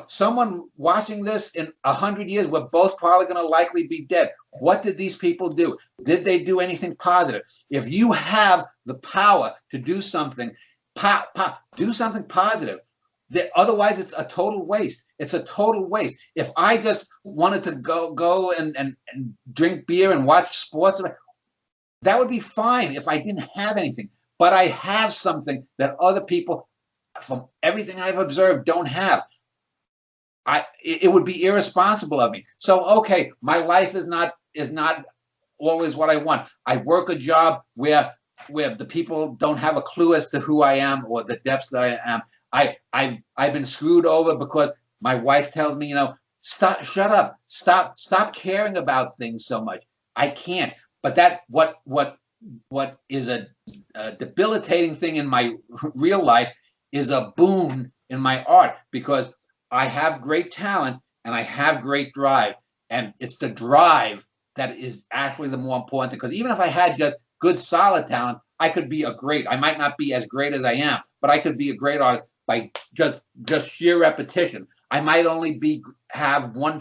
Someone watching this in 100 years, we're both probably going to likely be dead. What did these people do? Did they do anything positive? If you have the power to do something, do something positive. Otherwise, it's a total waste. It's a total waste. If I just wanted to go and drink beer and watch sports, that would be fine if I didn't have anything. But I have something that other people, from everything I've observed, don't have. It would be irresponsible of me. So, okay, my life is not always what I want. I work a job where the people don't have a clue as to who I am or the depths that I am. I've been screwed over because my wife tells me, shut up, stop caring about things so much. I can't. But what is a debilitating thing in my real life is a boon in my art, because I have great talent and I have great drive, and it's the drive that is actually the more important thing. Because even if I had just good solid talent, I might not be as great as I am, but I could be a great artist by just sheer repetition. I might only have 5 or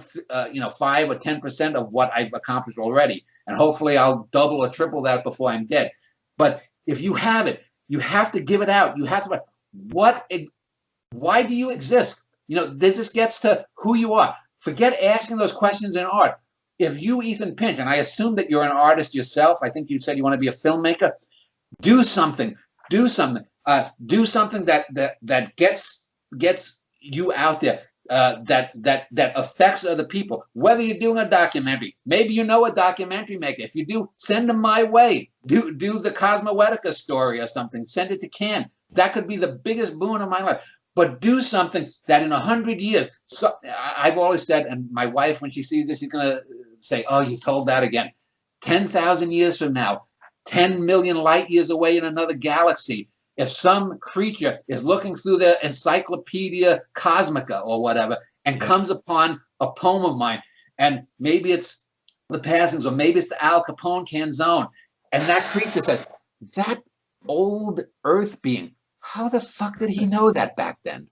10% of what I've accomplished already, and hopefully I'll double or triple that before I'm dead. But if you have it, you have to give it out. You have to. Why do you exist? This gets to who you are. Forget asking those questions in art. If you, Ethan Pinch, and I assume that you're an artist yourself, I think you said you want to be a filmmaker, do something. Do something. Do something that gets you out there. That affects other people. Whether you're doing a documentary, maybe you know a documentary maker. If you do, send them my way. Do the Cosmoetica story or something. Send it to Cannes. That could be the biggest boon of my life. But do something that in 100 years, I've always said, and my wife, when she sees this, she's going to say, "Oh, you told that again." 10,000 years from now, 10 million light years away in another galaxy, if some creature is looking through the Encyclopedia Cosmica or whatever and comes upon a poem of mine, and maybe it's the Passings or maybe it's the Al Capone Canzone, and that creature says, "That old Earth being, how the fuck did he know that back then?"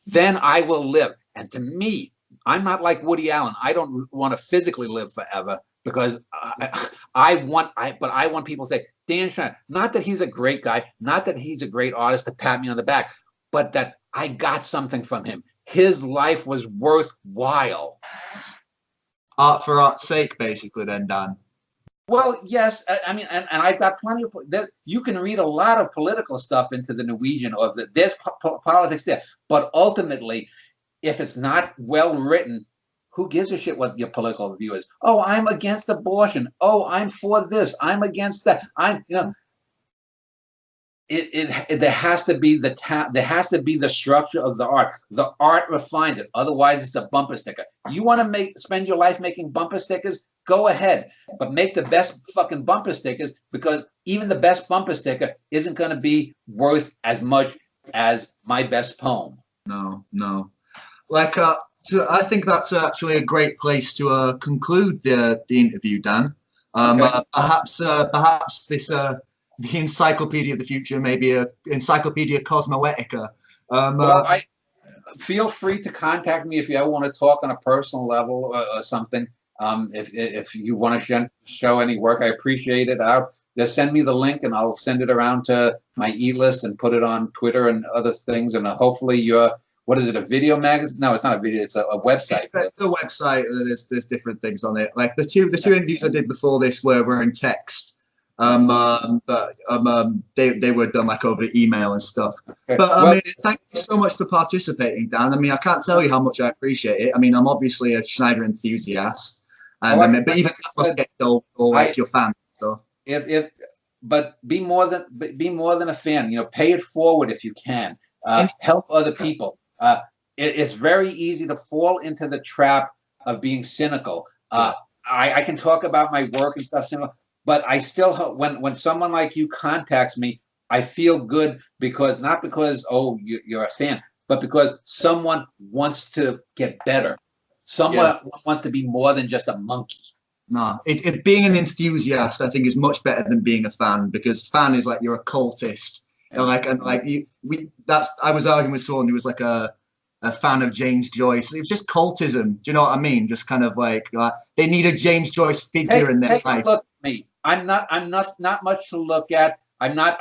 Then I will live. And to me, I'm not like Woody Allen. I don't want to physically live forever, because I want people to say, Dan Schneider, not that he's a great guy, not that he's a great artist to pat me on the back, but that I got something from him. His life was worthwhile. Art for art's sake, basically, then, Dan. Well, yes, I mean, and I've got plenty of. You can read a lot of political stuff into the Norwegian, or there's politics there. But ultimately, if it's not well written, who gives a shit what your political view is? Oh, I'm against abortion. Oh, I'm for this. I'm against that. There has to be the structure of the art. The art refines it. Otherwise, it's a bumper sticker. You want to spend your life making bumper stickers? Go ahead, but make the best fucking bumper stickers, because even the best bumper sticker isn't going to be worth as much as my best poem. No. So I think that's actually a great place to conclude the interview, Dan. Okay. Perhaps this the Encyclopedia of the Future, maybe a Encyclopedia Cosmoetica. Well, feel free to contact me if you ever want to talk on a personal level or something. If you want to show any work, I appreciate it. Just send me the link and I'll send it around to my e-list and put it on Twitter and other things. And hopefully what is it, a video magazine? No, it's not a video. It's a website. It's a website. There's different things on it. Like the two interviews I did before this were in text. But they were done like over email and stuff. Okay. But I mean, thank you so much for participating, Dan. I mean, I can't tell you how much I appreciate it. I mean, I'm obviously a Schneider enthusiast, and but even that must get dull for like your fans and stuff. But be more than a fan. Pay it forward if you can. Help other people. It's very easy to fall into the trap of being cynical. I can talk about my work and stuff similar, but I still hope when someone like you contacts me, I feel good, because not because you're a fan, but because someone wants to get better. Someone wants to be more than just a monkey. No, being an enthusiast, I think, is much better than being a fan, because fan is like you're a cultist. I was arguing with someone who was like a a fan of James Joyce. It was just cultism. Do you know what I mean? Just kind of like they need a James Joyce figure in their Take life. a look at me. I'm not much to look at. I'm not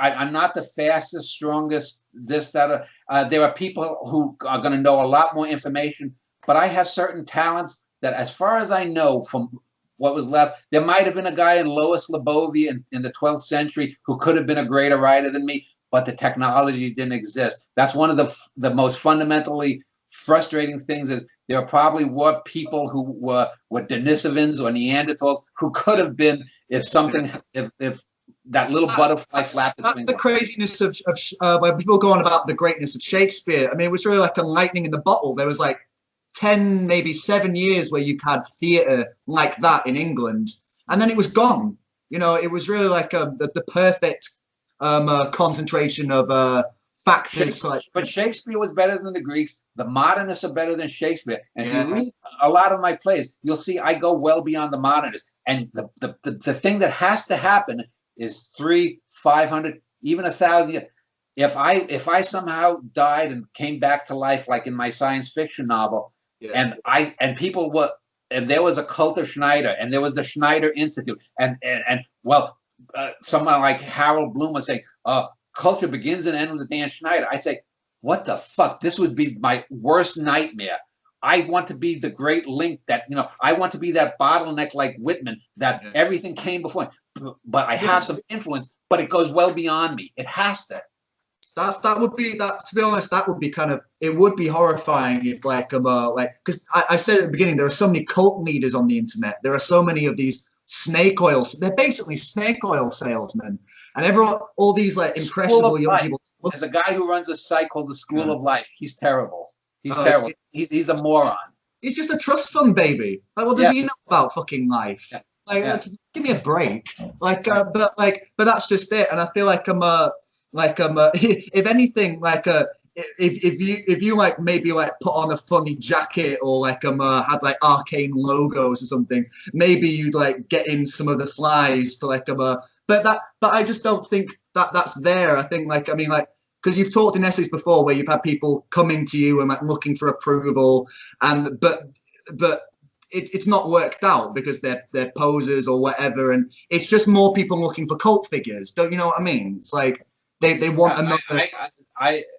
the fastest, strongest, this, that. There are people who are going to know a lot more information, but I have certain talents that, as far as I know, from what was left, there might have been a guy in Lois Lebovia in the 12th century who could have been a greater writer than me, but the technology didn't exist. That's one of the most fundamentally frustrating things, is there are probably more people who were Denisovans or Neanderthals who could have been, if that little butterfly flapped its wings. That's the craziness of when people go on about the greatness of Shakespeare. I mean, it was really like a lightning in the bottle. There was like 10, maybe 7 years where you had theatre like that in England, and then it was gone. You know, it was really like the perfect concentration of factors. But Shakespeare was better than the Greeks. The modernists are better than Shakespeare. And if you read a lot of my plays, you'll see I go well beyond the modernists. And the thing that has to happen is 300, 500, even 1,000 years. If I somehow died and came back to life, like in my science fiction novel, and people were, and there was a cult of Schneider, and there was the Schneider Institute, and someone like Harold Bloom was saying, culture begins and ends with Dan Schneider. I'd say, what the fuck? This would be my worst nightmare. I want to be the great link that, I want to be that bottleneck like Whitman, that everything came before. But I have some influence, but it goes well beyond me. It has to. To be honest, that would be kind of, it would be horrifying if because I said at the beginning, there are so many cult leaders on the internet. There are so many of these snake oil. They're basically snake oil salesmen, and all these like impressionable young people. There's a guy who runs a site called the School of Life. He's terrible. He's terrible. He's a moron. He's just a trust fund baby. Like, what does he know about fucking life? Give me a break. But that's just it. And I feel like if anything, if you like maybe like put on a funny jacket or had like arcane logos or something, maybe you'd like get in some of the flies to but I just don't think that's there. I think because you've talked in essays before where you've had people coming to you and like looking for approval, and but it's not worked out because they're posers or whatever, and it's just more people looking for cult figures. Don't you know what I mean? It's like they want another. I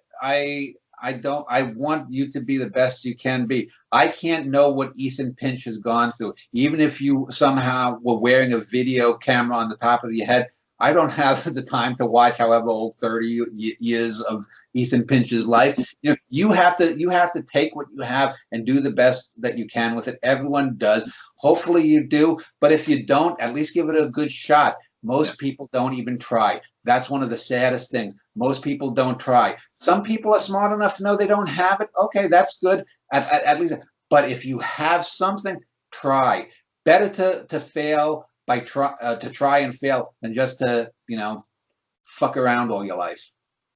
want you to be the best you can be. I can't know what Ethan Pinch has gone through. Even if you somehow were wearing a video camera on the top of your head, I don't have the time to watch however old 30 years of Ethan Pinch's life. You have to take what you have and do the best that you can with it. Everyone does. Hopefully you do. But if you don't, at least give it a good shot. Most people don't even try. That's one of the saddest things. Most people don't try. Some people are smart enough to know they don't have it. Okay, that's good. At least. But if you have something, try. Better to fail to try and fail than just to fuck around all your life.